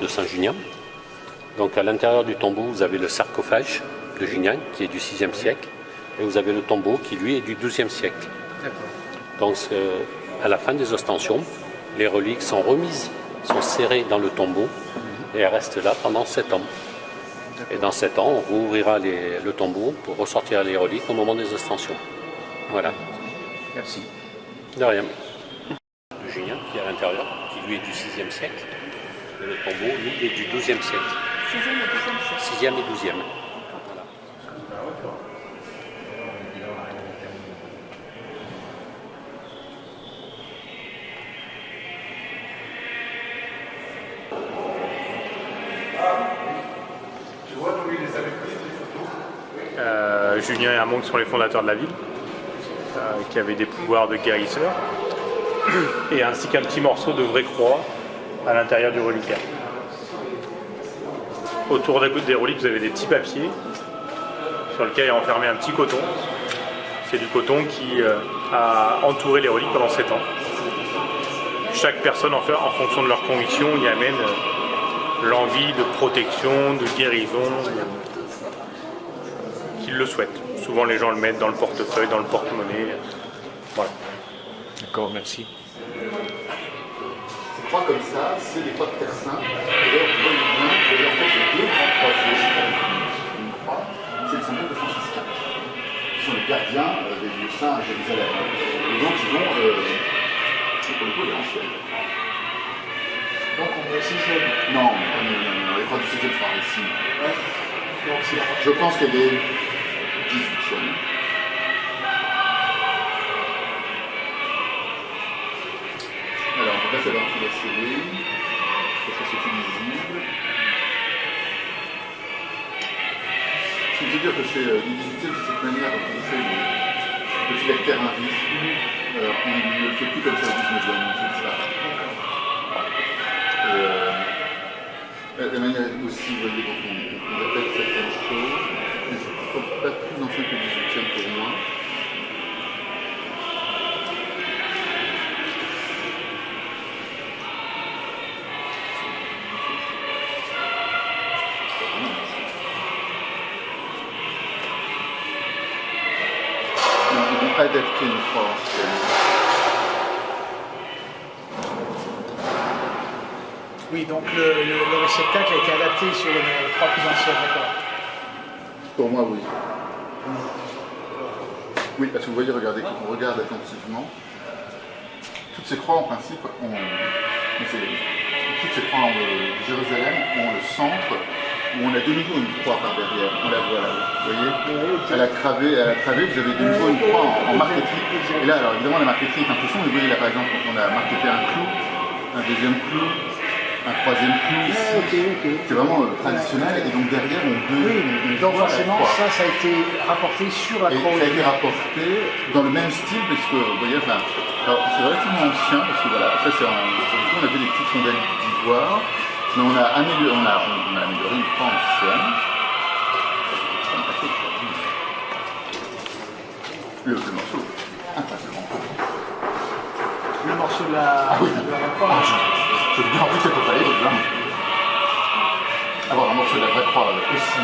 de Saint-Junien. Donc à l'intérieur du tombeau, vous avez le sarcophage de Junien qui est du VIe siècle et vous avez le tombeau qui lui est du XIIe siècle. Donc à la fin des ostensions, les reliques sont remises, sont serrées dans le tombeau et elles restent là pendant 7 ans. Et dans 7 ans, on rouvrira le tombeau pour ressortir les reliques au moment des ostensions. Voilà. Merci. De rien. De Junien qui est à l'intérieur, qui lui est du VIe siècle. Et le tombeau, lui, est du XIIe siècle. 6e et 12e siècle. 6e et 12e. Junien et Hamon qui sont les fondateurs de la ville, qui avaient des pouvoirs de guérisseurs, et ainsi qu'un petit morceau de vraie croix à l'intérieur du reliquaire. Autour des reliques, vous avez des petits papiers sur lesquels est enfermé un petit coton. C'est du coton qui a entouré les reliques pendant 7 ans. Chaque personne, en fonction de leur conviction, y amène l'envie de protection, de guérison, qu'ils le souhaitent. Souvent, les gens le mettent dans le portefeuille, dans le porte-monnaie. Voilà. D'accord, merci. Ces croix comme ça, c'est des croix de Terre Sainte. D'ailleurs, vous voyez bien, en fait, il y a deux grands croisés. Une croix, c'est le symbole de franciscains, qui sont les gardiens des lieux saints à Jérusalem. Et donc, ils vont, pour le coup, les anciennes. Donc on est au 6e. Non, les croix du 6e sont ici. Ouais. Donc c'est Je pense qu'elle est 18e. Alors, on va savoir qui l'a scellé. Parce que c'est plus lisible. Ce qui veut dire que c'est le 18e, c'est cette manière dont on fait le phylactère invif. On ne le fait plus comme ça au 19e, on fait ça. La manière aussi, vous voyez, donc on répète certaines choses, mais c'est pas plus ancien que le 18e pour moi. Donc, ils vont adapter une croix ancienne. Oui, donc le réceptacle a été adapté sur les croix plus anciennes, d'accord. Pour moi, oui. Oui, parce que vous voyez, regardez, quand on regarde attentivement, toutes ces croix, en principe, toutes ces croix de Jérusalem ont le centre, où on a de nouveau une croix par derrière. On la voit là, vous voyez. À la travée, vous avez de nouveau une croix en marqueterie. Et là, alors évidemment, la marqueterie est un peu sombre. Vous voyez là, par exemple, on a marqueté un clou, un deuxième clou, un troisième clou ici. C'est vraiment traditionnel. Et donc derrière, donc forcément, ça a été rapporté sur la croix. Et ça a été rapporté dans le même style, parce que, vous voyez, enfin, c'est relativement ancien, parce que voilà, ça c'est on avait des petites rondelles d'ivoire, mais on a amélioré une croix ancienne. Le morceau, incroyablement. Le morceau de la croix. Je veux dire, en plus, c'est pour aller, avoir un morceau de la vraie croix aussi